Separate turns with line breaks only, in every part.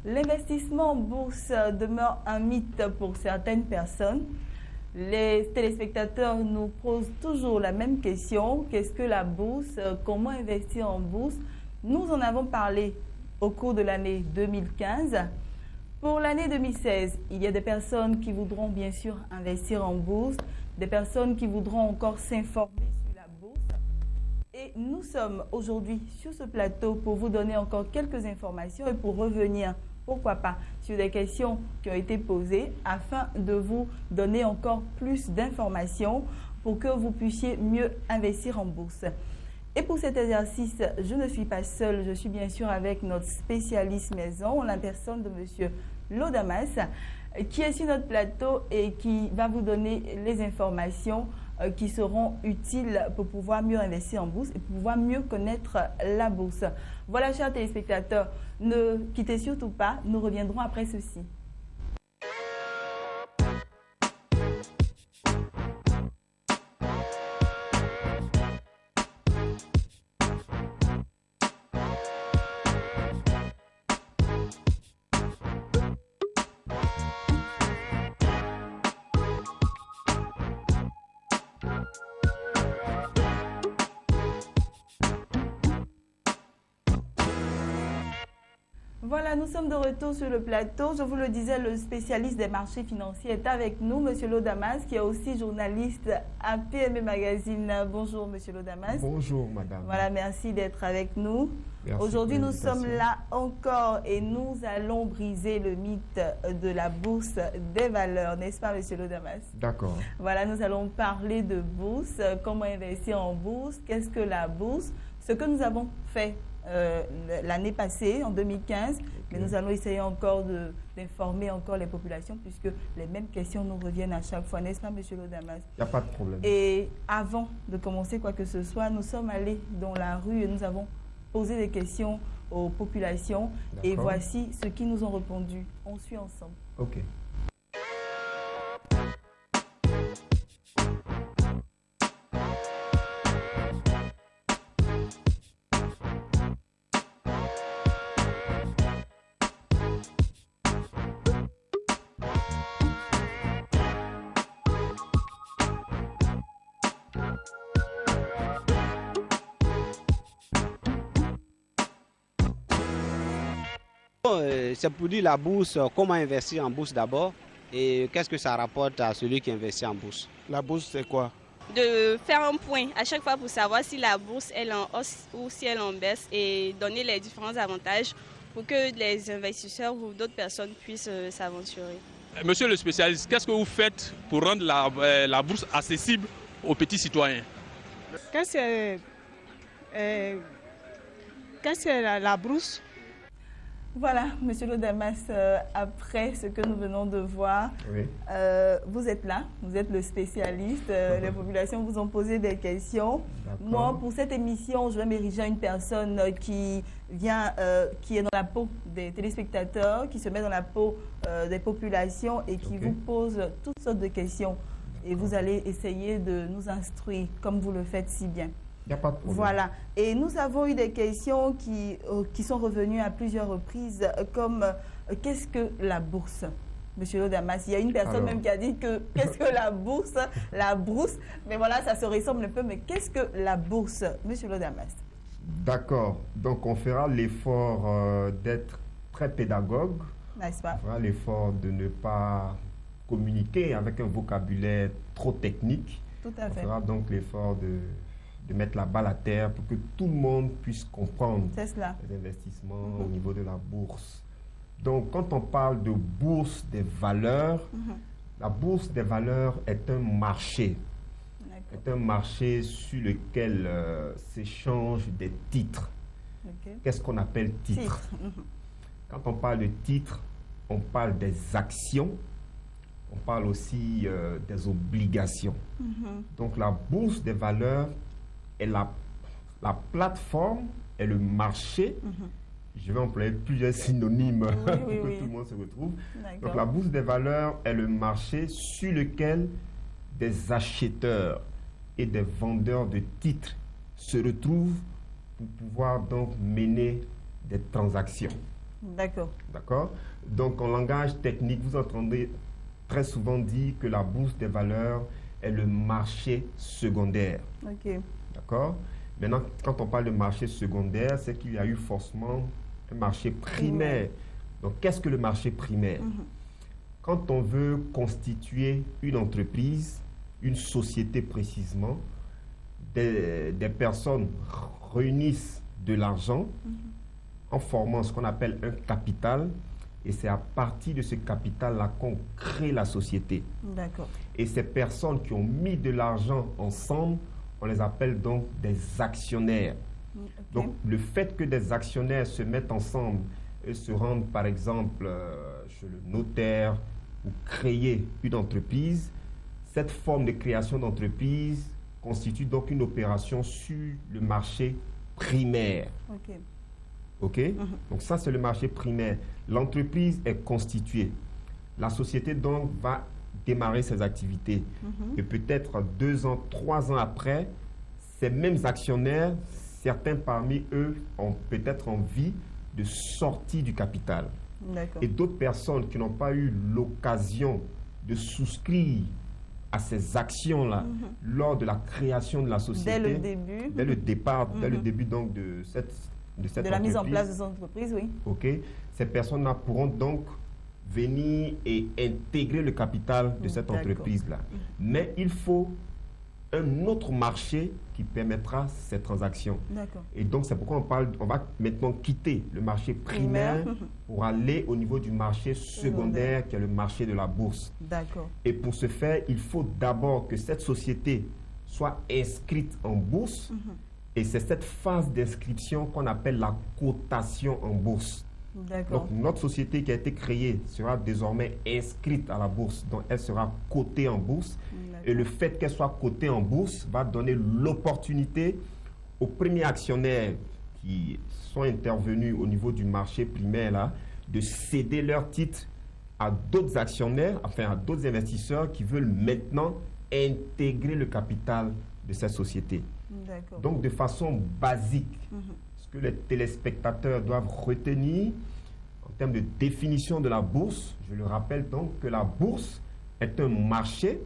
L'investissement en bourse demeure un mythe pour certaines personnes. Les téléspectateurs nous posent toujours la même question. Qu'est-ce que la bourse? Comment investir en bourse? Nous en avons parlé au cours de l'année 2015. Pour l'année 2016, il y a des personnes qui voudront bien sûr investir en bourse, des personnes qui voudront encore s'informer sur la bourse. Et nous sommes aujourd'hui sur ce plateau pour vous donner encore quelques informations et pour revenir, pourquoi pas, sur des questions qui ont été posées afin de vous donner encore plus d'informations pour que vous puissiez mieux investir en bourse. Et pour cet exercice, je ne suis pas seule, je suis bien sûr avec notre spécialiste maison, la personne de M. Lodamas, qui est sur notre plateau et qui va vous donner les informations qui seront utiles pour pouvoir mieux investir en bourse et pour pouvoir mieux connaître la bourse. Voilà, chers téléspectateurs, ne quittez surtout pas, nous reviendrons après ceci. Voilà, nous sommes de retour sur le plateau. Je vous le disais, le spécialiste des marchés financiers est avec nous, M. Lodamas, qui est aussi journaliste à PME Magazine. Bonjour, M. Lodamas.
Bonjour, madame.
Voilà, merci d'être avec nous. Aujourd'hui, nous sommes là encore et nous allons briser le mythe de la bourse des valeurs, n'est-ce pas, M. Lodamas?
D'accord.
Voilà, nous allons parler de bourse, comment investir en bourse, qu'est-ce que la bourse, ce que nous avons fait l'année passée, en 2015, okay. Mais nous allons essayer encore d'informer encore les populations puisque les mêmes questions nous reviennent à chaque fois, n'est-ce pas, M. Lodamas?
Il n'y a pas de problème.
Et avant de commencer quoi que ce soit, nous sommes allés dans la rue et nous avons posé des questions aux populations et voici ce qu'ils nous ont répondu. On suit ensemble.
Ok.
C'est pour dire la bourse, comment investir en bourse d'abord et qu'est-ce que ça rapporte à celui qui investit en bourse.
La bourse, c'est quoi?
De faire un point à chaque fois pour savoir si la bourse est en hausse ou si elle est en baisse et donner les différents avantages pour que les investisseurs ou d'autres personnes puissent s'aventurer.
Monsieur le spécialiste, qu'est-ce que vous faites pour rendre la bourse accessible aux petits citoyens?
Qu'est-ce que la bourse?
Voilà, M. Lodamas, après ce que nous venons de voir,
oui.
Vous êtes là, vous êtes le spécialiste, les populations vous ont posé des questions. Moi, pour cette émission, je vais m'ériger à une personne qui est dans la peau des téléspectateurs, qui se met dans la peau des populations et qui vous pose toutes sortes de questions. Et vous allez essayer de nous instruire comme vous le faites si bien.
Il n'y a pas de problème.
Voilà. Et nous avons eu des questions qui sont revenues à plusieurs reprises, comme qu'est-ce que la bourse? Monsieur Lodamas, il y a une personne même qui a dit que qu'est-ce que la bourse? La bourse, mais voilà, ça se ressemble un peu, mais qu'est-ce que la bourse, Monsieur Lodamas?
D'accord. Donc, on fera l'effort d'être très pédagogue.
N'est-ce pas?
On fera l'effort de ne pas communiquer avec un vocabulaire trop technique.
Tout à fait.
On fera donc l'effort de mettre la balle à terre pour que tout le monde puisse comprendre les investissements au niveau de la bourse. Donc, quand on parle de bourse des valeurs, la bourse des valeurs est un marché. C'est un marché sur lequel s'échangent des titres. Qu'est-ce qu'on appelle titre? Quand on parle de titres, on parle des actions, on parle aussi des obligations. Donc, la bourse des valeurs est la plateforme et le marché. Je vais employer plusieurs synonymes pour que tout le monde se retrouve. Donc, la bourse des valeurs est le marché sur lequel des acheteurs et des vendeurs de titres se retrouvent pour pouvoir donc mener des transactions.
D'accord.
D'accord? Donc, en langage technique, vous entendez très souvent dire que la bourse des valeurs est le marché secondaire.
OK.
D'accord? Maintenant, quand on parle de marché secondaire, c'est qu'il y a eu forcément un marché primaire. Donc, qu'est-ce que le marché primaire? Quand on veut constituer une entreprise, une société précisément, des personnes réunissent de l'argent en formant ce qu'on appelle un capital, et c'est à partir de ce capital-là qu'on crée la société.
D'accord.
Et ces personnes qui ont mis de l'argent ensemble, on les appelle donc des actionnaires.
Okay.
Donc, le fait que des actionnaires se mettent ensemble et se rendent, par exemple, chez le notaire ou créer une entreprise, cette forme de création d'entreprise constitue donc une opération sur le marché primaire.
OK.
OK? Donc, ça, c'est le marché primaire. L'entreprise est constituée. La société, donc, va démarrer ses activités. Et peut-être 2 ans, 3 ans après, ces mêmes actionnaires, certains parmi eux ont peut-être envie de sortir du capital.
D'accord.
Et d'autres personnes qui n'ont pas eu l'occasion de souscrire à ces actions-là lors de la création de la société.
Dès le début.
Dès le départ, dès le début donc de cette
de la mise en place de cette entreprise, oui.
OK. Ces personnes-là pourront donc venir et intégrer le capital de cette entreprise-là. Mais il faut un autre marché qui permettra ces transactions.
D'accord.
Et donc, c'est pourquoi on va maintenant quitter le marché primaire pour aller au niveau du marché secondaire, qui est le marché de la bourse.
D'accord.
Et pour ce faire, il faut d'abord que cette société soit inscrite en bourse. Et c'est cette phase d'inscription qu'on appelle la cotation en bourse.
D'accord.
Donc, notre société qui a été créée sera désormais inscrite à la bourse. Donc, elle sera cotée en bourse. Et le fait qu'elle soit cotée en bourse va donner l'opportunité aux premiers actionnaires qui sont intervenus au niveau du marché primaire là, de céder leurs titres à d'autres actionnaires, enfin à d'autres investisseurs qui veulent maintenant intégrer le capital de cette société. Donc, de façon basique, ce que les téléspectateurs doivent retenir en termes de définition de la bourse, je le rappelle donc que la bourse est un marché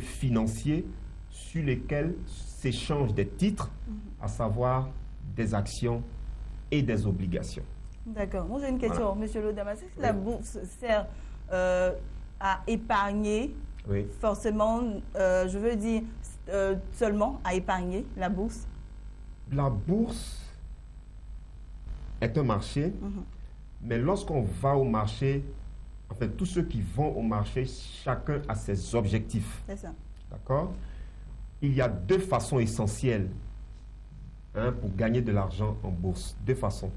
financier sur lequel s'échangent des titres, à savoir des actions et des obligations.
D'accord. Moi, j'ai une question, Monsieur Lodamas. Est-ce que la bourse sert à épargner?
Oui.
Forcément, je veux dire seulement à épargner, la bourse?
La bourse est un marché, mais lorsqu'on va au marché, enfin, tous ceux qui vont au marché, chacun a ses objectifs.
C'est ça.
D'accord? Il y a 2 façons essentielles pour gagner de l'argent en bourse. 2 façons.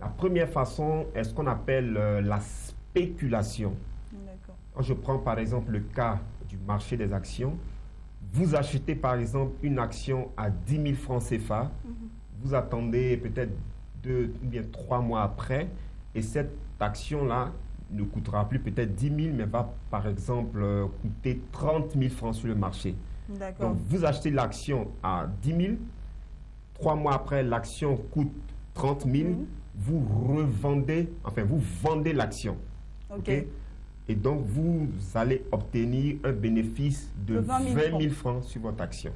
La première façon est ce qu'on appelle la spéculation.
D'accord.
Quand je prends par exemple le cas du marché des actions, vous achetez par exemple une action à 10 000 francs CFA, vous attendez peut-être 2 ou bien 3 mois après, et cette action-là ne coûtera plus peut-être 10 000, mais va par exemple coûter 30 000 francs sur le marché.
D'accord.
Donc vous achetez l'action à 10 000, 3 mois après l'action coûte 30 000, vous revendez, enfin vous vendez l'action.
OK.
Et donc, vous allez obtenir un bénéfice de 20 000 francs sur votre action.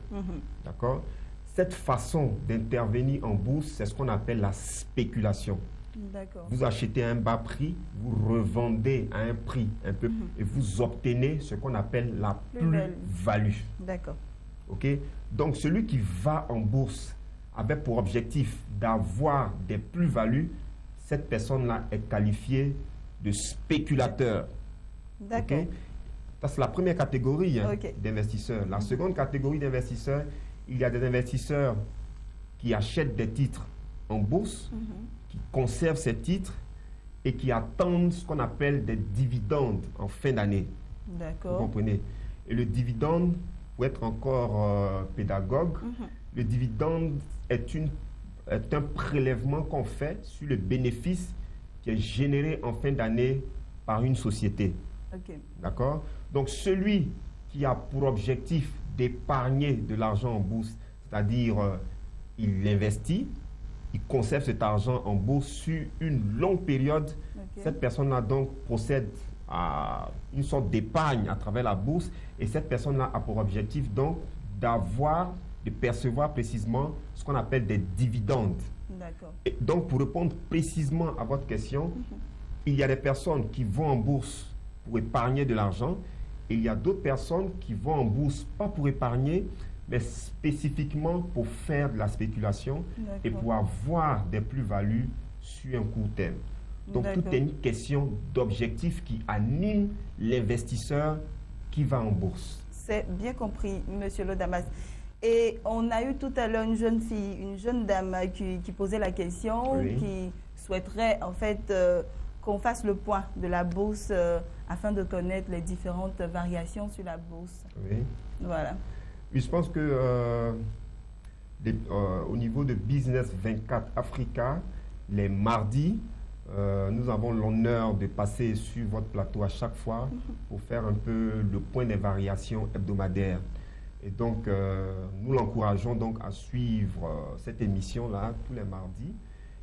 D'accord? Cette façon d'intervenir en bourse, c'est ce qu'on appelle la spéculation.
D'accord.
Vous achetez à un bas prix, vous revendez à un prix un peu, et vous obtenez ce qu'on appelle la plus-value.
D'accord.
OK? Donc, celui qui va en bourse avec pour objectif d'avoir des plus-values, cette personne-là est qualifiée de spéculateur.
D'accord.
Okay? Ça, c'est la première catégorie d'investisseurs. La seconde catégorie d'investisseurs, il y a des investisseurs qui achètent des titres en bourse, qui conservent ces titres et qui attendent ce qu'on appelle des dividendes en fin d'année.
D'accord.
Vous comprenez? Et le dividende, pour être encore pédagogue, le dividende est un prélèvement qu'on fait sur le bénéfice qui est généré en fin d'année par une société.
Okay.
D'accord? Donc, celui qui a pour objectif d'épargner de l'argent en bourse, c'est-à-dire il investit il conserve cet argent en bourse sur une longue période. Cette personne-là donc procède à une sorte d'épargne à travers la bourse et cette personne-là a pour objectif donc de percevoir précisément ce qu'on appelle des dividendes. Et donc pour répondre précisément à votre question, il y a des personnes qui vont en bourse pour épargner de l'argent et il y a d'autres personnes qui vont en bourse pas pour épargner mais spécifiquement pour faire de la spéculation et pour avoir des plus-values sur un court terme. Donc, tout est une question d'objectif qui anime l'investisseur qui va en bourse.
C'est bien compris, M. Lodamas. Et on a eu tout à l'heure une jeune fille, une jeune dame qui posait la question, qui souhaiterait en fait qu'on fasse le point de la bourse afin de connaître les différentes variations sur la bourse.
Oui.
Voilà.
Oui, je pense que au niveau de Business 24 Africa, les mardis, nous avons l'honneur de passer sur votre plateau à chaque fois pour faire un peu le point des variations hebdomadaires. Et donc, nous l'encourageons donc à suivre cette émission-là tous les mardis.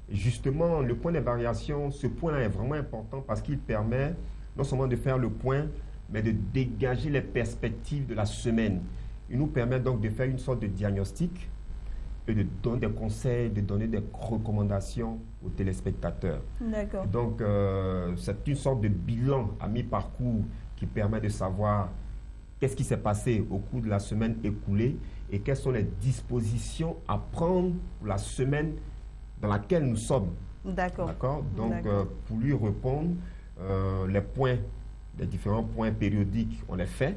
Et justement, le point des variations, ce point-là est vraiment important parce qu'il permet non seulement de faire le point, mais de dégager les perspectives de la semaine. Il nous permet donc de faire une sorte de diagnostic et de donner des conseils, de donner des recommandations aux téléspectateurs.
D'accord.
Donc, c'est une sorte de bilan à mi-parcours qui permet de savoir qu'est-ce qui s'est passé au cours de la semaine écoulée et quelles sont les dispositions à prendre pour la semaine dans laquelle nous sommes.
D'accord.
D'accord. Donc, pour lui répondre, les différents points périodiques, on les fait.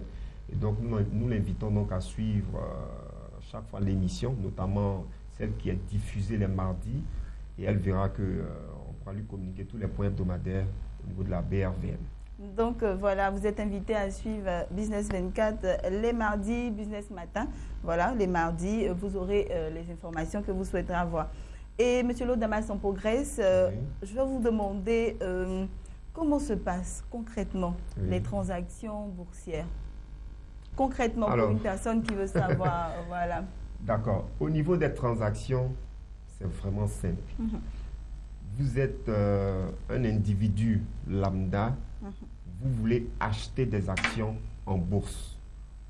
Et donc, nous l'invitons donc à suivre chaque fois l'émission, notamment celle qui est diffusée les mardis. Et elle verra qu'on pourra lui communiquer tous les points hebdomadaires au niveau de la BRVM.
Donc voilà, vous êtes invité à suivre Business 24 les mardis, Business Matin. Voilà, les mardis, vous aurez les informations que vous souhaiterez avoir. Et M. Lodamas, on progresse. Je vais vous demander comment se passent concrètement les transactions boursières. Concrètement, pour une personne qui veut savoir, voilà.
D'accord. Au niveau des transactions, c'est vraiment simple. Vous êtes un individu lambda, vous voulez acheter des actions en bourse.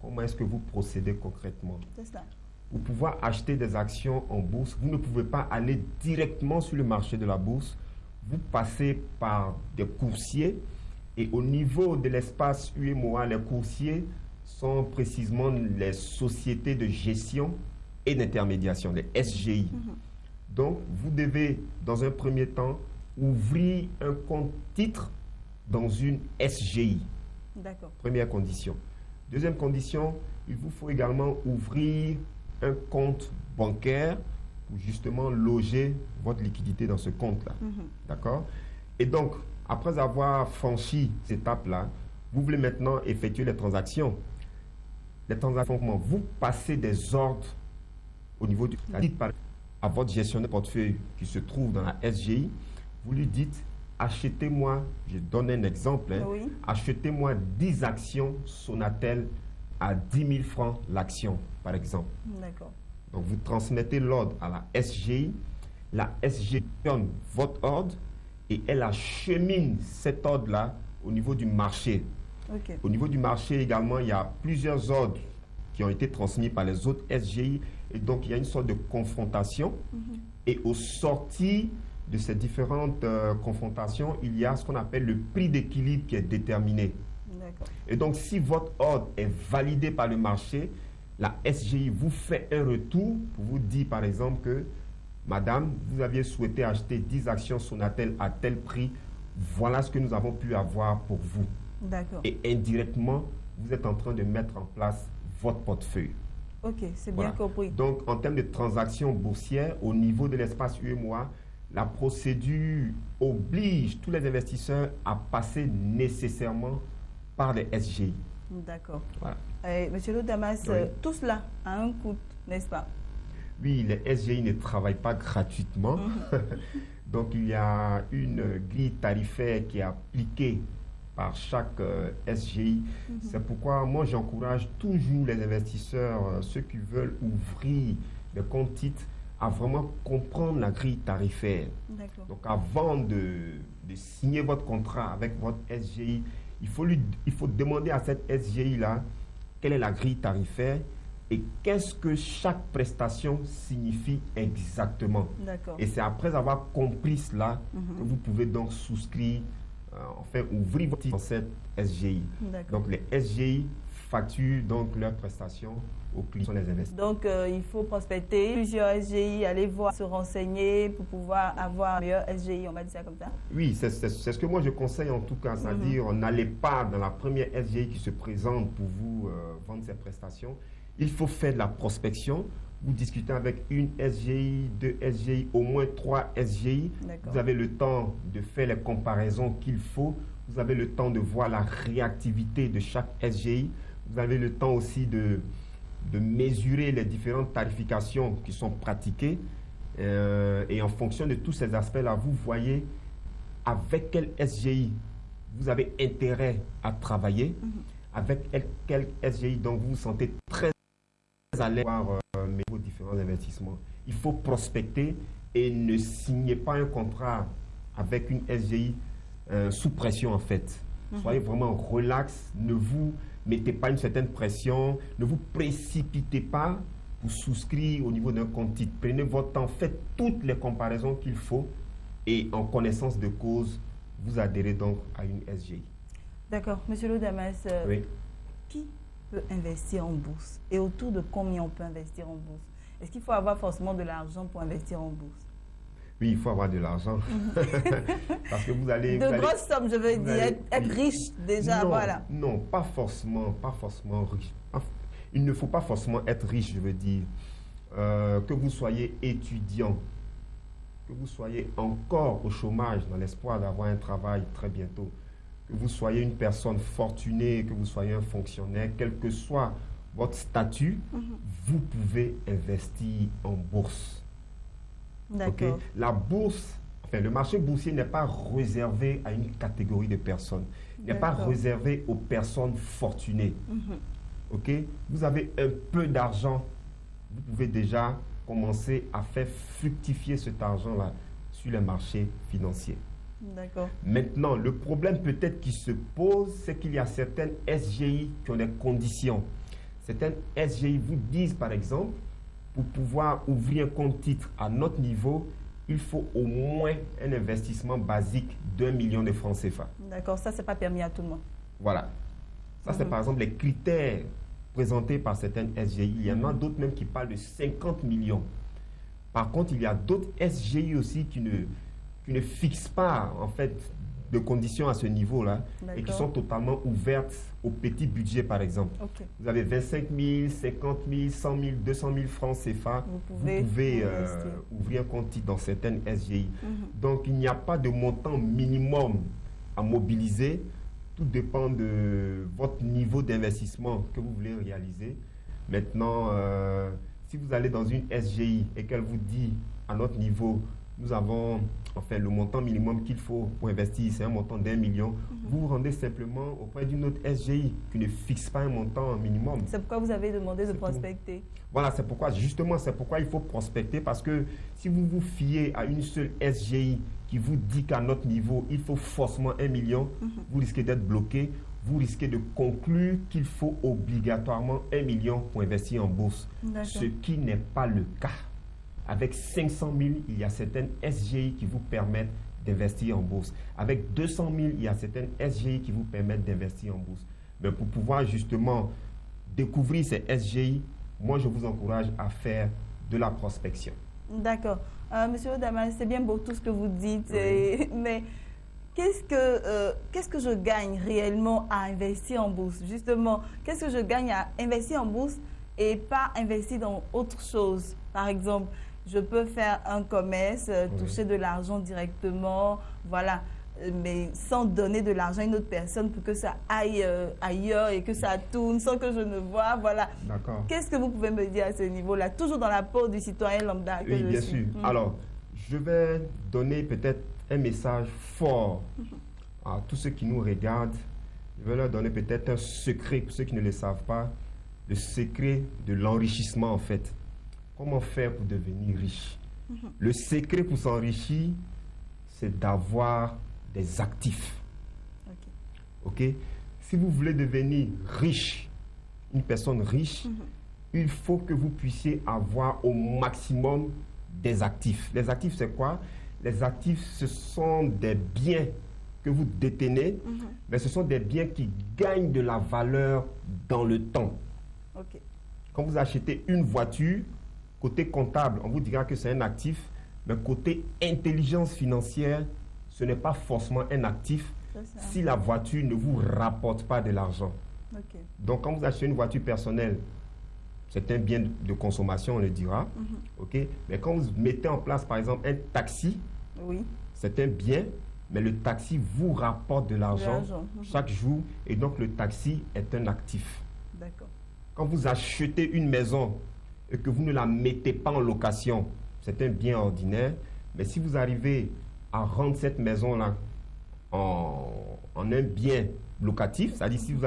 Comment est-ce que vous procédez concrètement?
C'est ça.
Pour pouvoir acheter des actions en bourse, vous ne pouvez pas aller directement sur le marché de la bourse. Vous passez par des coursiers et au niveau de l'espace UEMOA, les coursiers sont précisément les sociétés de gestion et d'intermédiation, les SGI. Donc, vous devez, dans un premier temps, ouvrir un compte titre dans une SGI.
D'accord.
Première condition. Deuxième condition, il vous faut également ouvrir un compte bancaire pour justement loger votre liquidité dans ce compte-là. D'accord? Et donc, après avoir franchi cette étape-là, vous voulez maintenant effectuer les transactions. Les transactions, vous passez des ordres au niveau du à votre gestionnaire de portefeuille qui se trouve dans la SGI. Vous lui dites, achetez-moi, je donne un exemple, achetez-moi 10 actions Sonatel à 10 000 francs l'action, par exemple.
D'accord.
Donc, vous transmettez l'ordre à la SGI donne votre ordre et elle achemine cet ordre-là au niveau du marché. Au niveau du marché également, il y a plusieurs ordres qui ont été transmis par les autres SGI et donc il y a une sorte de confrontation et au sorti de ces différentes confrontations, il y a ce qu'on appelle le prix d'équilibre qui est déterminé. Et donc si votre ordre est validé par le marché, la SGI vous fait un retour pour vous dire par exemple que madame, vous aviez souhaité acheter 10 actions Sonatel à tel prix, voilà ce que nous avons pu avoir pour vous.
D'accord.
Et indirectement, vous êtes en train de mettre en place votre portefeuille.
Ok, c'est bien compris.
Donc, en termes de transactions boursières, au niveau de l'espace UEMOA, la procédure oblige tous les investisseurs à passer nécessairement par les SGI.
D'accord.
Voilà.
Monsieur Lodamas, tout cela a un coût, n'est-ce pas?
Oui, les SGI ne travaillent pas gratuitement. Donc, il y a une grille tarifaire qui est appliquée par chaque SGI. C'est pourquoi moi, j'encourage toujours les investisseurs, ceux qui veulent ouvrir des comptes titres, à vraiment comprendre la grille tarifaire. Donc avant de signer votre contrat avec votre SGI, il faut demander à cette SGI-là quelle est la grille tarifaire et qu'est-ce que chaque prestation signifie exactement. Et c'est après avoir compris cela que vous pouvez donc souscrire, ouvrir votre dans cette SGI. Donc les SGI facturent donc leurs prestations aux clients, les investisseurs.
Donc il faut prospecter plusieurs SGI, aller voir, se renseigner pour pouvoir avoir un meilleur SGI, on va dire ça comme ça?
Oui, c'est ce que moi je conseille en tout cas, c'est-à-dire n'allez pas dans la première SGI qui se présente pour vous vendre ses prestations. Il faut faire de la prospection. Vous discutez avec une SGI, deux SGI, au moins 3 SGI. Vous avez le temps de faire les comparaisons qu'il faut. Vous avez le temps de voir la réactivité de chaque SGI. Vous avez le temps aussi de mesurer les différentes tarifications qui sont pratiquées. Et en fonction de tous ces aspects-là, vous voyez avec quel SGI vous avez intérêt à travailler, avec quel SGI donc vous vous sentez très à l'aise à voir vos différents investissements. Il faut prospecter et ne signez pas un contrat avec une SGI sous pression en fait. Soyez vraiment relax, ne vous mettez pas une certaine pression, ne vous précipitez pas pour souscrire au niveau d'un compte titre. Prenez votre temps, faites toutes les comparaisons qu'il faut et en connaissance de cause, vous adhérez donc à une SGI.
D'accord. Monsieur Lodamas,
oui.
Qui peut investir en bourse et autour de combien on peut investir en bourse? Est-ce qu'il faut avoir forcément de l'argent pour investir en bourse?
Oui, il faut avoir de l'argent. Parce que vous allez...
grosses sommes, je veux dire, être riche déjà,
non,
voilà.
Non, pas forcément riche. Il ne faut pas forcément être riche, je veux dire. Que vous soyez étudiant, que vous soyez encore au chômage dans l'espoir d'avoir un travail très bientôt, que vous soyez une personne fortunée, que vous soyez un fonctionnaire, quel que soit votre statut, vous pouvez investir en bourse.
D'accord.
Okay? La bourse, le marché boursier n'est pas réservé à une catégorie de personnes. Il n'est pas réservé aux personnes fortunées. Okay? Vous avez un peu d'argent, vous pouvez déjà commencer à faire fructifier cet argent-là sur les marchés financiers.
D'accord.
Maintenant, le problème peut-être qui se pose, c'est qu'il y a certaines SGI qui ont des conditions. Certaines SGI vous disent, par exemple, pour pouvoir ouvrir un compte titre à notre niveau, il faut au moins un investissement basique d'1 million de francs CFA.
D'accord, ça, c'est pas permis à tout le monde.
Voilà. Ça, c'est par exemple les critères présentés par certaines SGI. Il y en a d'autres même qui parlent de 50 millions. Par contre, il y a d'autres SGI aussi qui ne fixent pas, en fait, de conditions à ce niveau-là et qui sont totalement ouvertes au petit budget, par exemple. Vous avez 25 000, 50 000, 100 000, 200 000 francs CFA. Vous pouvez ouvrir un compte titre dans certaines SGI. Donc, il n'y a pas de montant minimum à mobiliser. Tout dépend de votre niveau d'investissement que vous voulez réaliser. Maintenant, si vous allez dans une SGI et qu'elle vous dit, à notre niveau, nous avons le montant minimum qu'il faut pour investir, c'est un montant d'1 million. Vous vous rendez simplement auprès d'une autre SGI qui ne fixe pas un montant minimum.
C'est pourquoi vous avez demandé de prospecter.
Voilà, c'est pourquoi il faut prospecter, parce que si vous vous fiez à une seule SGI qui vous dit qu'à notre niveau, il faut forcément 1 million, vous risquez d'être bloqué. Vous risquez de conclure qu'il faut obligatoirement 1 million pour investir en bourse, ce qui n'est pas le cas. Avec 500 000, il y a certaines SGI qui vous permettent d'investir en bourse. Avec 200 000, il y a certaines SGI qui vous permettent d'investir en bourse. Mais pour pouvoir justement découvrir ces SGI, moi, je vous encourage à faire de la prospection.
D'accord. Monsieur Lodamas, c'est bien beau tout ce que vous dites, mais qu'est-ce que je gagne réellement à investir en bourse? Justement, qu'est-ce que je gagne à investir en bourse et pas investir dans autre chose? Par exemple, je peux faire un commerce, toucher de l'argent directement, voilà, mais sans donner de l'argent à une autre personne pour que ça aille ailleurs et que ça tourne sans que je ne vois, voilà.
D'accord.
Qu'est-ce que vous pouvez me dire à ce niveau-là, toujours dans la peau du citoyen lambda que
je suis? Oui, bien sûr. Alors, je vais donner peut-être un message fort à tous ceux qui nous regardent. Je vais leur donner peut-être un secret pour ceux qui ne le savent pas, le secret de l'enrichissement en fait. comment faire pour devenir riche? Le secret pour s'enrichir, c'est d'avoir des actifs. Ok? Si vous voulez devenir riche, une personne riche, il faut que vous puissiez avoir au maximum des actifs. Les actifs, c'est quoi? Les actifs, ce sont des biens que vous détenez, mais ce sont des biens qui gagnent de la valeur dans le temps. Quand vous achetez une voiture, côté comptable, on vous dira que c'est un actif, mais côté intelligence financière, ce n'est pas forcément un actif si la voiture ne vous rapporte pas de l'argent. Donc, quand vous achetez une voiture personnelle, c'est un bien de consommation, on le dira. Mais quand vous mettez en place, par exemple, un taxi, c'est un bien, mais le taxi vous rapporte de l'argent chaque jour, et donc le taxi est un actif. Quand vous achetez une maison et que vous ne la mettez pas en location, c'est un bien ordinaire, mais si vous arrivez à rendre cette maison-là en un bien locatif, c'est-à-dire si vous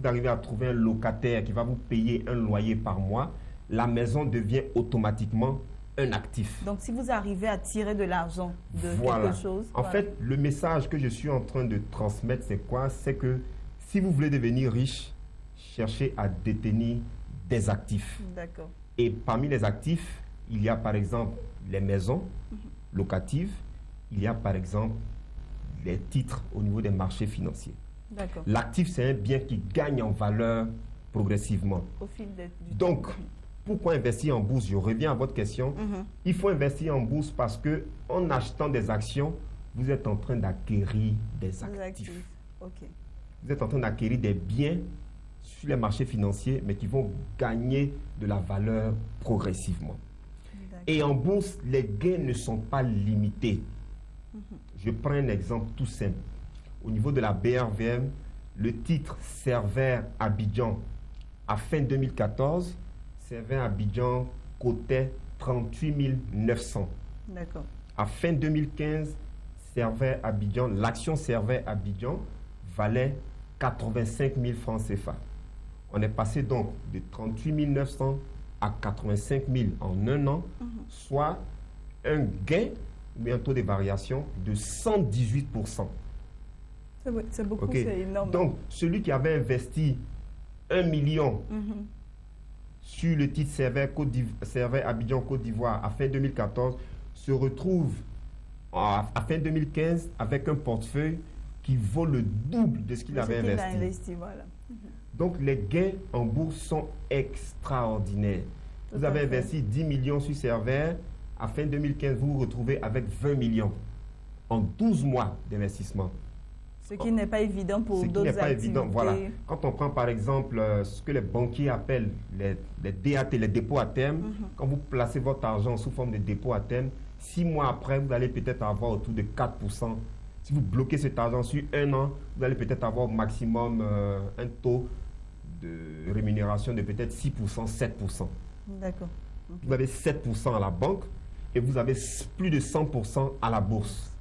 arrivez à trouver un locataire qui va vous payer un loyer par mois, la maison devient automatiquement un actif.
Donc, si vous arrivez à tirer de l'argent de quelque chose...
En fait, le message que je suis en train de transmettre, c'est quoi? C'est que si vous voulez devenir riche, cherchez à détenir des actifs. Et parmi les actifs, il y a par exemple les maisons locatives, il y a par exemple les titres au niveau des marchés financiers. L'actif, c'est un bien qui gagne en valeur progressivement.
Au fil du
Donc, pourquoi investir en bourse? Je reviens à votre question. Il faut investir en bourse parce que en achetant des actions, vous êtes en train d'acquérir des actifs. Vous êtes en train d'acquérir des biens sur les marchés financiers, mais qui vont gagner de la valeur progressivement. Et en bourse, les gains ne sont pas limités. Je prends un exemple tout simple. Au niveau de la BRVM, le titre Servair Abidjan, à fin 2014, Servair Abidjan cotait 38 900. À fin 2015, Servair Abidjan, l'action Servair Abidjan valait 85 000 francs CFA. On est passé donc de 38 900 à 85 000 en un an, soit un gain ou un taux de variation de 118%.
C'est beaucoup, c'est énorme.
Donc, celui qui avait investi 1 million sur le titre Servair Abidjan Côte d'Ivoire à fin 2014 se retrouve à fin 2015 avec un portefeuille qui vaut le double de ce qu'il avait investi. Donc, les gains en bourse sont extraordinaires. Vous avez investi 10 millions sur Servair. À fin 2015, vous vous retrouvez avec 20 millions en 12 mois d'investissement.
Ce qui n'est pas évident pour d'autres activités.
Voilà. Quand on prend par exemple ce que les banquiers appellent les DAT, les dépôts à terme, quand vous placez votre argent sous forme de dépôt à terme, 6 mois après, vous allez peut-être avoir autour de 4%. Si vous bloquez cet argent sur un an, vous allez peut-être avoir au maximum un taux de rémunération de peut-être 6%, 7%. Vous avez 7% à la banque et vous avez plus de 100% à la bourse.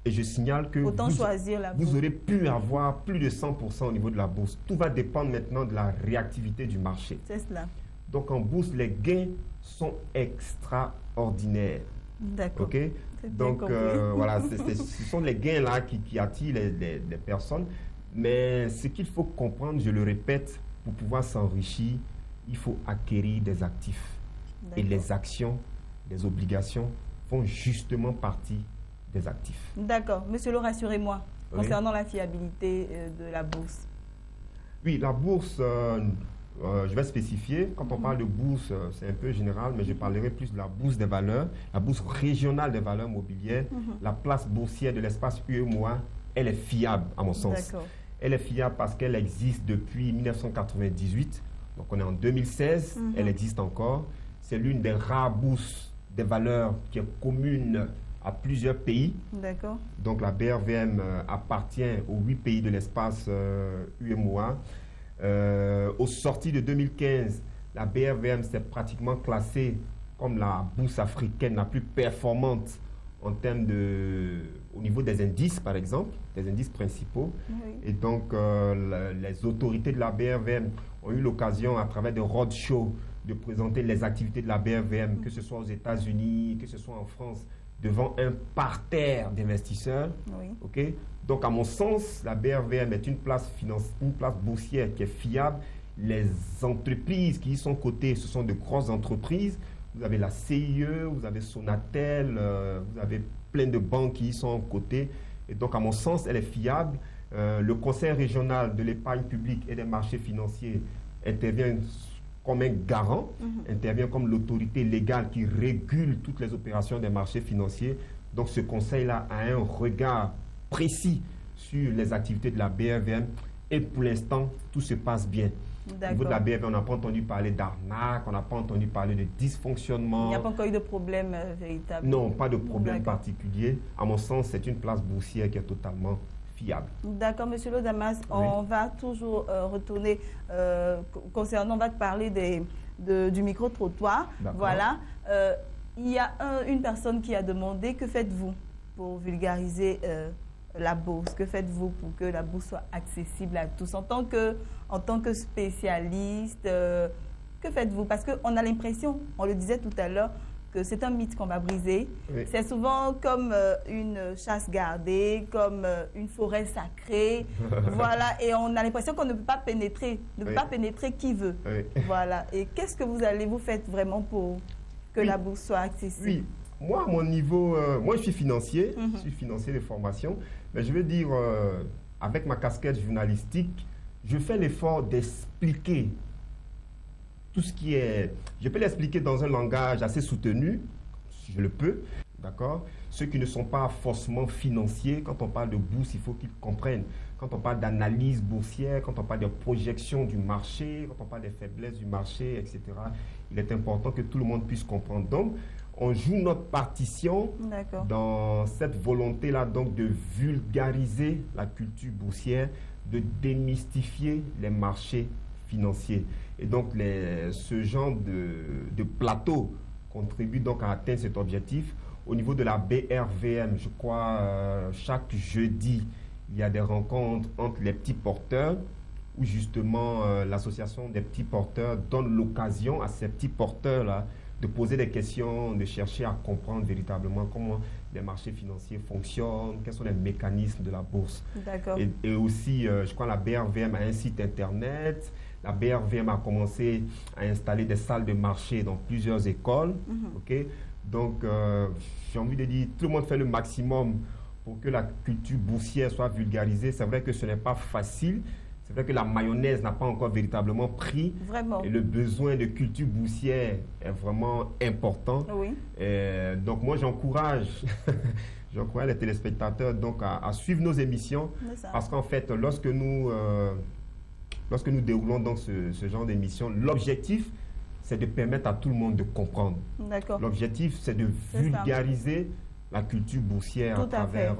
Et je signale que vous aurez pu avoir plus de 100% au niveau de la bourse. Tout va dépendre maintenant de la réactivité du marché.
C'est cela.
Donc en bourse, les gains sont extraordinaires. Donc voilà, ce sont les gains là qui attirent les personnes. Mais ce qu'il faut comprendre, je le répète, pour pouvoir s'enrichir, il faut acquérir des actifs. Et les actions, les obligations font justement partie des actifs.
D'accord. Monsieur Lo, rassurez-moi, concernant la fiabilité de la bourse.
Oui, la bourse, je vais spécifier. Quand on parle de bourse, c'est un peu général, mais je parlerai plus de la bourse des valeurs, la bourse régionale des valeurs mobilières. La place boursière de l'espace UEMOA, elle est fiable, à mon sens. Elle est fiable parce qu'elle existe depuis 1998. Donc, on est en 2016, elle existe encore. C'est l'une des rares bourses des valeurs qui est commune à plusieurs pays. Donc, la BRVM appartient aux 8 pays de l'espace UEMOA. Au sorti de 2015, la BRVM s'est pratiquement classée comme la bourse africaine la plus performante en termes au niveau des indices, par exemple, des indices principaux. Et donc, les autorités de la BRVM ont eu l'occasion, à travers des roadshows, de présenter les activités de la BRVM, que ce soit aux États-Unis, que ce soit en France, devant un parterre d'investisseurs.
Oui.
Okay? Donc, à mon sens, la BRVM est une place boursière qui est fiable. Les entreprises qui y sont cotées, ce sont de grosses entreprises. Vous avez la CIE, vous avez Sonatel, vous avez plein de banques qui y sont cotées. Et donc, à mon sens, elle est fiable. Le Conseil régional de l'épargne publique et des marchés financiers intervient comme un garant, intervient comme l'autorité légale qui régule toutes les opérations des marchés financiers. Donc, ce conseil-là a un regard précis sur les activités de la BRVM et pour l'instant, tout se passe bien. Au niveau de la BRVM, on n'a pas entendu parler d'arnaque, on n'a pas entendu parler de dysfonctionnement.
Il n'y a pas encore eu de problème véritable.
Non, pas de problème particulier. À mon sens, c'est une place boursière qui est totalement fiable.
D'accord, Monsieur Lodamas, on va toujours retourner concernant, on va te parler du micro-trottoir. Voilà. Il y a une personne qui a demandé, que faites-vous pour vulgariser la bourse? Que faites-vous pour que la bourse soit accessible à tous? En tant que spécialiste, que faites-vous? Parce qu'on a l'impression, on le disait tout à l'heure, que c'est un mythe qu'on va briser. Oui. C'est souvent comme une chasse gardée, comme une forêt sacrée. Voilà, et on a l'impression qu'on ne peut pas pénétrer, pas pénétrer qui veut. Oui. Voilà, et qu'est-ce que vous faites vraiment pour que la bourse soit accessible?
Oui. Moi, à mon niveau, moi je suis financier, je suis financier de formation, mais je veux dire, avec ma casquette journalistique, je fais l'effort d'expliquer tout ce qui est... Je peux l'expliquer dans un langage assez soutenu, si je le peux, d'accord? Ceux qui ne sont pas forcément financiers, quand on parle de bourse, il faut qu'ils comprennent. Quand on parle d'analyse boursière, quand on parle de projection du marché, quand on parle des faiblesses du marché, etc., il est important que tout le monde puisse comprendre. Donc, on joue notre partition dans cette volonté-là, donc de vulgariser la culture boursière, de démystifier les marchés financiers. Et donc, ce genre de plateau contribue donc à atteindre cet objectif. Au niveau de la BRVM, je crois, chaque jeudi, il y a des rencontres entre les petits porteurs, où justement l'association des petits porteurs donne l'occasion à ces petits porteurs-là de poser des questions, de chercher à comprendre véritablement comment les marchés financiers fonctionnent, quels sont les mécanismes de la bourse.
D'accord.
Et aussi, je crois, la BRVM a un site internet. La BRVM a commencé à installer des salles de marché dans plusieurs écoles. Okay? Donc, j'ai envie de dire, tout le monde fait le maximum pour que la culture boursière soit vulgarisée. C'est vrai que ce n'est pas facile. C'est vrai que la mayonnaise n'a pas encore véritablement pris.
Vraiment.
Et le besoin de culture boursière est vraiment important.
Oui.
Donc, moi, j'encourage les téléspectateurs donc, à suivre nos émissions. Parce qu'en fait, lorsque nous déroulons donc ce genre d'émission, l'objectif, c'est de permettre à tout le monde de comprendre.
D'accord.
L'objectif, c'est de vulgariser la culture boursière à travers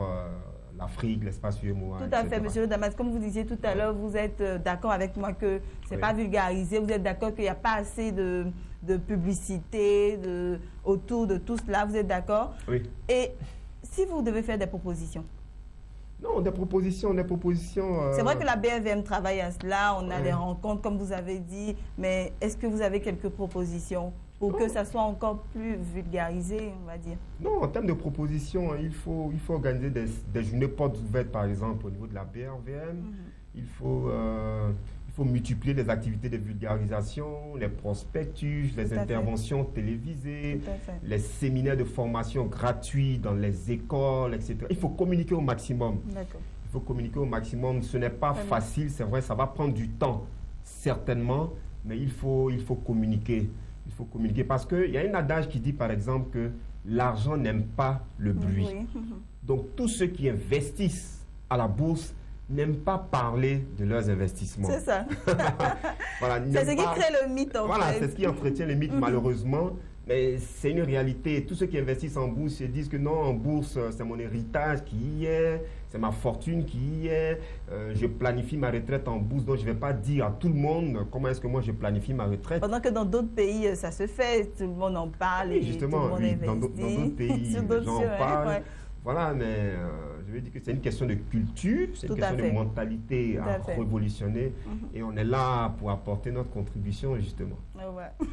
l'Afrique, l'espace UEMOA,
Tout à fait, Monsieur Lodamas. Comme vous disiez tout à l'heure, vous êtes d'accord avec moi que ce n'est pas vulgarisé. Vous êtes d'accord qu'il n'y a pas assez de publicité autour de tout cela. Vous êtes d'accord?
Oui.
Et si vous devez faire des propositions?
Non, des propositions.
C'est vrai que la BRVM travaille à cela, on a des rencontres, comme vous avez dit, mais est-ce que vous avez quelques propositions pour que ça soit encore plus vulgarisé, on va dire?
Non, en termes de propositions, il faut organiser des journées portes ouvertes, par exemple, au niveau de la BRVM. Il faut multiplier les activités de vulgarisation, les prospectus, les interventions télévisées, les séminaires de formation gratuits dans les écoles, etc. Il faut communiquer au maximum.
D'accord.
Il faut communiquer au maximum. Ce n'est pas facile, c'est vrai, ça va prendre du temps, certainement, mais il faut communiquer. Il faut communiquer parce qu'il y a un adage qui dit, par exemple, que l'argent n'aime pas le bruit.
Oui.
Donc, tous ceux qui investissent à la bourse n'aiment pas parler de leurs investissements.
C'est ça.
Voilà,
c'est ce qui crée le mythe, en fait.
Voilà, c'est ce qui entretient le mythe, malheureusement. Mais c'est une réalité. Tous ceux qui investissent en bourse se disent que non, en bourse, c'est mon héritage qui y est, c'est ma fortune qui y est. Je planifie ma retraite en bourse, donc je ne vais pas dire à tout le monde comment est-ce que moi je planifie ma retraite.
Pendant que dans d'autres pays, ça se fait, tout le monde en parle et
justement,
tout le monde investit.
Dans d'autres pays, les gens en parlent. Voilà, mais je veux dire que c'est une question de culture, c'est une question de mentalité à révolutionner. Et on est là pour apporter notre contribution, justement.
Ouais.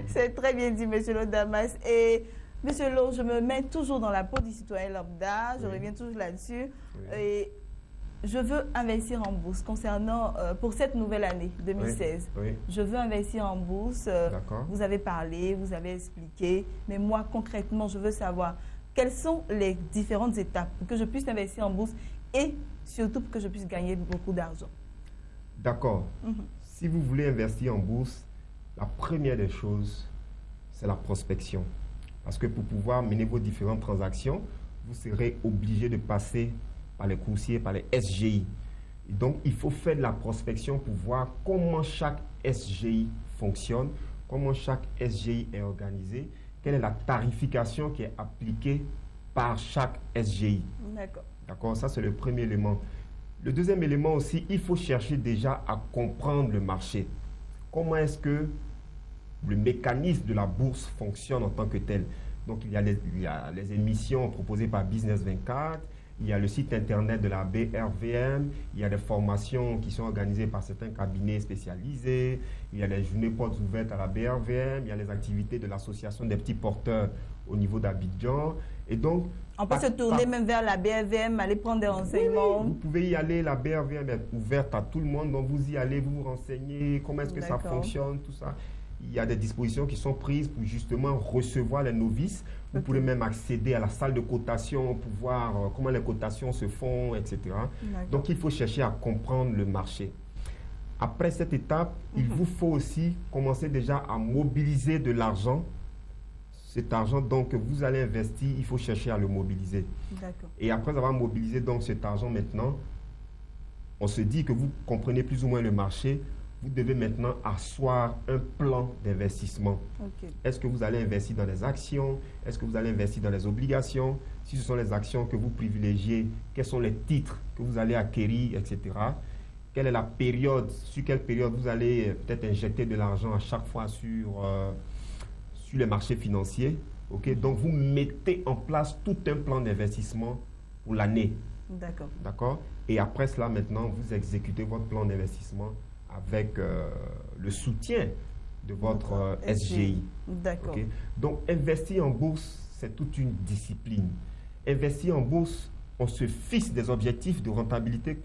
C'est très bien dit, M. Lo Damas. Et M. Lo, je me mets toujours dans la peau du citoyen lambda, je reviens toujours là-dessus. Et je veux investir en bourse concernant, pour cette nouvelle année 2016. Je veux investir en bourse. Vous avez parlé, vous avez expliqué. Mais moi, concrètement, je veux savoir quelles sont les différentes étapes pour que je puisse investir en bourse et surtout pour que je puisse gagner beaucoup d'argent.
D'accord. Si vous voulez investir en bourse, la première des choses, c'est la prospection. Parce que pour pouvoir mener vos différentes transactions, vous serez obligé de passer par les coursiers, par les SGI. Et donc, il faut faire de la prospection pour voir comment chaque SGI fonctionne, comment chaque SGI est organisé, quelle est la tarification qui est appliquée par chaque SGI.
D'accord.
D'accord, ça c'est le premier élément. Le deuxième élément aussi, il faut chercher déjà à comprendre le marché. Comment est-ce que le mécanisme de la bourse fonctionne en tant que tel. Donc, il y a les émissions proposées par Business 24, il y a le site internet de la BRVM, il y a des formations qui sont organisées par certains cabinets spécialisés, il y a les journées portes ouvertes à la BRVM, il y a les activités de l'association des petits porteurs au niveau d'Abidjan. Et donc,
on peut se tourner même vers la BRVM, aller prendre des renseignements.
Oui, vous pouvez y aller, la BRVM est ouverte à tout le monde, donc vous y allez, vous vous renseignez, comment est-ce que ça fonctionne, tout ça. Il y a des dispositions qui sont prises pour justement recevoir les novices. Vous pouvez même accéder à la salle de cotation pour voir comment les cotations se font, etc. Donc, il faut chercher à comprendre le marché. Après cette étape, il vous faut aussi commencer déjà à mobiliser de l'argent. Cet argent donc, que vous allez investir, il faut chercher à le mobiliser. Et après avoir mobilisé donc, cet argent maintenant, on se dit que vous comprenez plus ou moins le marché. Vous devez maintenant asseoir un plan d'investissement. Est-ce que vous allez investir dans les actions? Est-ce que vous allez investir dans les obligations? Si ce sont les actions que vous privilégiez, quels sont les titres que vous allez acquérir, etc. Quelle est la période, sur quelle période vous allez peut-être injecter de l'argent à chaque fois sur les marchés financiers. Donc, vous mettez en place tout un plan d'investissement pour l'année. D'accord. Et après cela, maintenant, vous exécutez votre plan d'investissement avec le soutien de votre SGI.
D'accord.
Donc, investir en bourse, c'est toute une discipline. Investir en bourse, on se fixe des objectifs de rentabilité.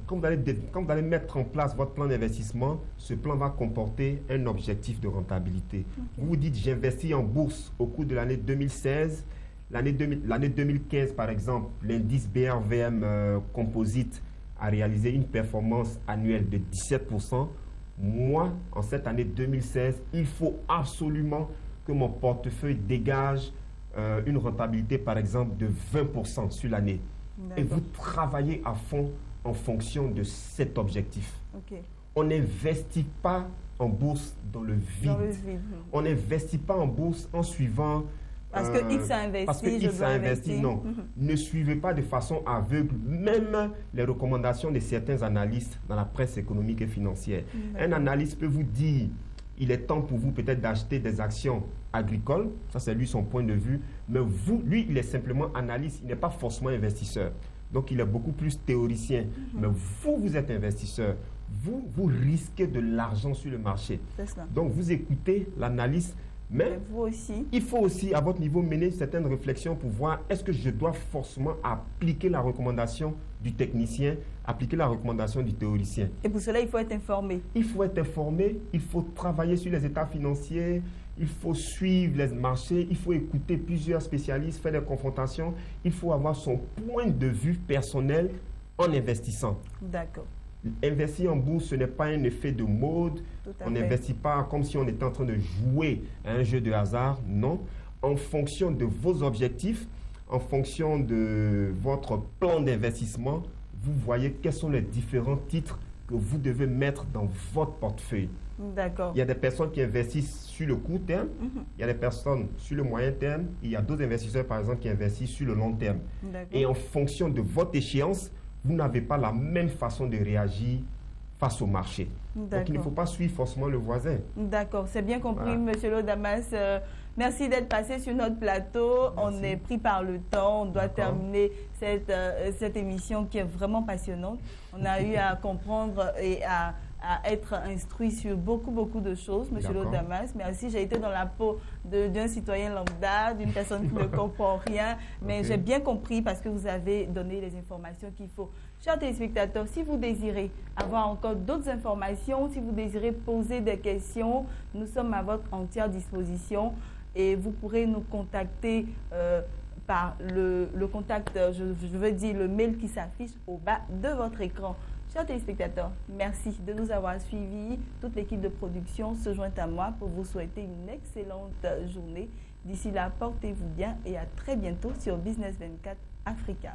Quand vous allez mettre en place votre plan d'investissement, ce plan va comporter un objectif de rentabilité. Vous vous dites, j'investis en bourse au cours de l'année 2016. L'année 2015, par exemple, l'indice BRVM Composite a réalisé une performance annuelle de 17%. Moi, en cette année 2016, il faut absolument que mon portefeuille dégage une rentabilité, par exemple, de 20% sur l'année. Et vous travaillez à fond en fonction de cet objectif. On n'investit pas en bourse dans le vide. On n'investit pas en bourse en suivant...
Parce que X a investi,
parce que X a investi, non. Ne suivez pas de façon aveugle, même les recommandations de certains analystes dans la presse économique et financière. Un analyste peut vous dire, il est temps pour vous peut-être d'acheter des actions agricoles, ça c'est lui son point de vue, mais lui, il est simplement analyste, il n'est pas forcément investisseur. Donc, il est beaucoup plus théoricien. Mais vous êtes investisseur. Vous risquez de l'argent sur le marché. Donc, vous écoutez l'analyse. Mais
vous aussi.
Il faut aussi, à votre niveau, mener certaines réflexions pour voir est-ce que je dois forcément appliquer la recommandation du technicien, appliquer la recommandation du théoricien.
Et pour cela, il faut être informé.
Il faut être informé, il faut travailler sur les états financiers, il faut suivre les marchés, il faut écouter plusieurs spécialistes, faire des confrontations. Il faut avoir son point de vue personnel en investissant.
D'accord.
Investir en bourse, ce n'est pas un effet de mode. On n'investit pas comme si on était en train de jouer à un jeu de hasard. Non. En fonction de vos objectifs, en fonction de votre plan d'investissement, vous voyez quels sont les différents titres que vous devez mettre dans votre portefeuille.
D'accord.
Il y a des personnes qui investissent sur le court terme, il y a des personnes sur le moyen terme, il y a d'autres investisseurs, par exemple, qui investissent sur le long terme. Et en fonction de votre échéance, vous n'avez pas la même façon de réagir face au marché. Donc, il ne faut pas suivre forcément le voisin.
D'accord, c'est bien compris, Monsieur Lo Damas. Merci d'être passé sur notre plateau.
Merci.
On est pris par le temps. On doit terminer cette émission qui est vraiment passionnante. On a eu à comprendre et à être instruit sur beaucoup de choses, M. Lodamas. Merci, j'ai été dans la peau d'un citoyen lambda, d'une personne qui ne comprend rien, mais j'ai bien compris parce que vous avez donné les informations qu'il faut. Chers téléspectateurs, si vous désirez avoir encore d'autres informations, si vous désirez poser des questions, nous sommes à votre entière disposition et vous pourrez nous contacter par le contact, je veux dire le mail qui s'affiche au bas de votre écran. Chers téléspectateurs, merci de nous avoir suivis. Toute l'équipe de production se joint à moi pour vous souhaiter une excellente journée. D'ici là, portez-vous bien et à très bientôt sur Business 24 Africa.